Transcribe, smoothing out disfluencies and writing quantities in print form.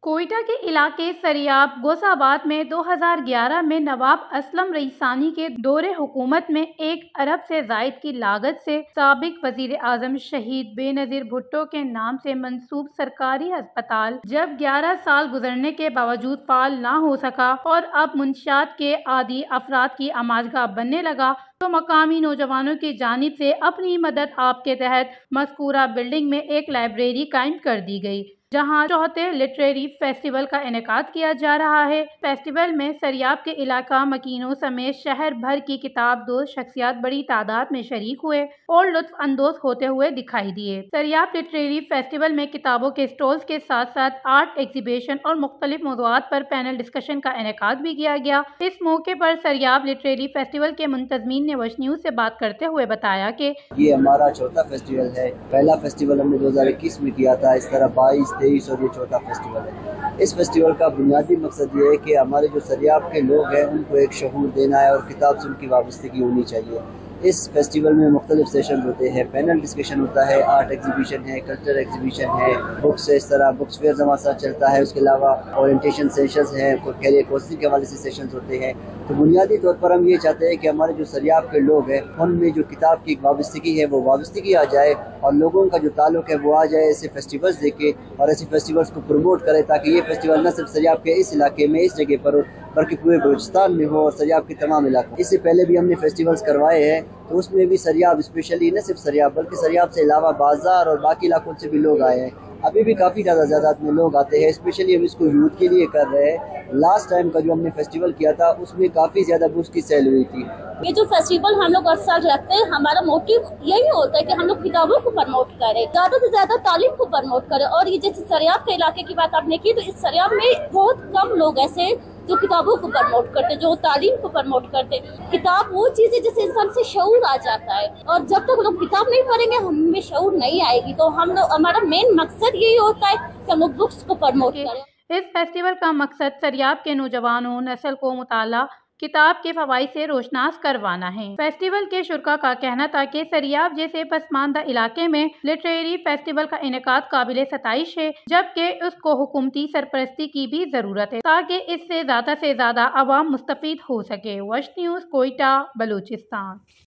کوئٹہ کے علاقے سریاب گوساباد میں 2011 میں نواب اسلم رئیسانی کے دور حکومت میں 1 ارب سے زائد کی لاگت سے سابق وزیر اعظم شہید بے نظیر بھٹو کے نام سے منسوب سرکاری ہسپتال جب 11 سال گزرنے کے باوجود فعال نہ ہو سکا اور اب منشیات کے عادی افراد کی آماجگاہ بننے لگا، تو مقامی نوجوانوں کی جانب سے اپنی مدد آپ کے تحت مذکورہ بلڈنگ میں ایک لائبریری قائم کر دی گئی، جہاں چوتھے لٹریری فیسٹیول کا انعقاد کیا جا رہا ہے۔ فیسٹیول میں سریاب کے علاقہ مکینوں سمیت شہر بھر کی کتاب دوست شخصیات بڑی تعداد میں شریک ہوئے اور لطف اندوز ہوتے ہوئے دکھائی دیے۔ سریاب لٹریری فیسٹیول میں کتابوں کے اسٹالز کے ساتھ ساتھ آرٹ ایگزیبیشن اور مختلف موضوعات پر پینل ڈسکشن کا انعقاد بھی کیا گیا۔ اس موقع پر سریاب لٹریری فیسٹیول کے منتظمین نے وش نیوز سے بات کرتے ہوئے بتایا کہ یہ ہمارا چوتھا فیسٹیول ہے۔ پہلا فیسٹیول ہم نے 2021 میں کیا تھا، اس طرح 22، 23 اور یہ چوتھا فیسٹیول ہے۔ اس فیسٹیول کا بنیادی مقصد یہ ہے کہ ہمارے جو سریاب کے لوگ ہیں ان کو ایک شعور دینا ہے اور کتاب سے ان کی وابستگی ہونی چاہیے۔ اس فیسٹیول میں مختلف سیشن ہوتے ہیں، پینل ڈسکشن ہوتا ہے، آرٹ ایگزیبیشن ہے، کلچر ایگزیبیشن ہے، بکس اس طرح بکس فیئر ہمارے ساتھ چلتا ہے۔ اس کے علاوہ اورینٹیشن سیشنز ہیں، کیریئر کورسنگ کے حوالے سے سیشنز ہوتے ہیں۔ تو بنیادی طور پر ہم یہ چاہتے ہیں کہ ہمارے جو سریاب کے لوگ ہیں ان میں جو کتاب کی وابستگی ہے وہ وابستگی آ جائے اور لوگوں کا جو تعلق ہے وہ آ جائے، ایسے فیسٹیولز دیکھے اور ایسے فیسٹیولز کو پروموٹ کرے تاکہ یہ فیسٹیول نہ صرف سریاب کے اس علاقے میں اس جگہ پر بلکہ پورے بلوچستان میں ہو اور سریاب کے تمام علاقے۔ اس سے پہلے بھی ہم نے فیسٹیولز کروائے ہیں تو اس میں بھی سریاب اسپیشلی نہ صرف سریاب بلکہ سریاب سے علاوہ بازار اور باقی علاقوں سے بھی لوگ آئے ہیں۔ ابھی بھی کافی زیادہ تعداد میں لوگ آتے ہیں، اسپیشلی ہم اس کو یوتھ کے لیے کر رہے ہیں۔ لاسٹ ٹائم کا جو ہم نے فیسٹیول کیا تھا اس میں کافی زیادہ بکس کی سیل ہوئی تھی۔ یہ جو فیسٹیول ہم لوگ ہر سال رکھتے ہیں، ہمارا موٹیو یہی ہوتا ہے کہ ہم لوگ کتابوں کو پروموٹ کریں، زیادہ سے زیادہ تعلیم کو پروموٹ کریں۔ اور یہ جیسے سریاب کے علاقے کی بات آپ نے کی، تو اس سریاب میں بہت کم لوگ ایسے جو کتابوں کو پروموٹ کرتے، جو تعلیم کو پروموٹ کرتے۔ کتاب وہ چیز ہے جس سے انسان سے شعور آ جاتا ہے، اور جب تک لوگ کتاب نہیں پڑھیں گے ہم میں شعور نہیں آئے گی۔ تو ہمارا مین مقصد یہی ہوتا ہے کہ ہم لوگ بکس کو پروموٹ کریں۔ اس فیسٹیول کا مقصد سریاب کے نوجوانوں نسل کو مطالعہ کتاب کے فوائد سے روشناس کروانا ہے۔ فیسٹیول کے شرکاء کا کہنا تھا کہ سریاب جیسے پسماندہ علاقے میں لٹریری فیسٹیول کا انعقاد قابل ستائش ہے، جبکہ اس کو حکومتی سرپرستی کی بھی ضرورت ہے تاکہ اس سے زیادہ عوام مستفید ہو سکے۔ وش نیوز، کوئٹہ، بلوچستان۔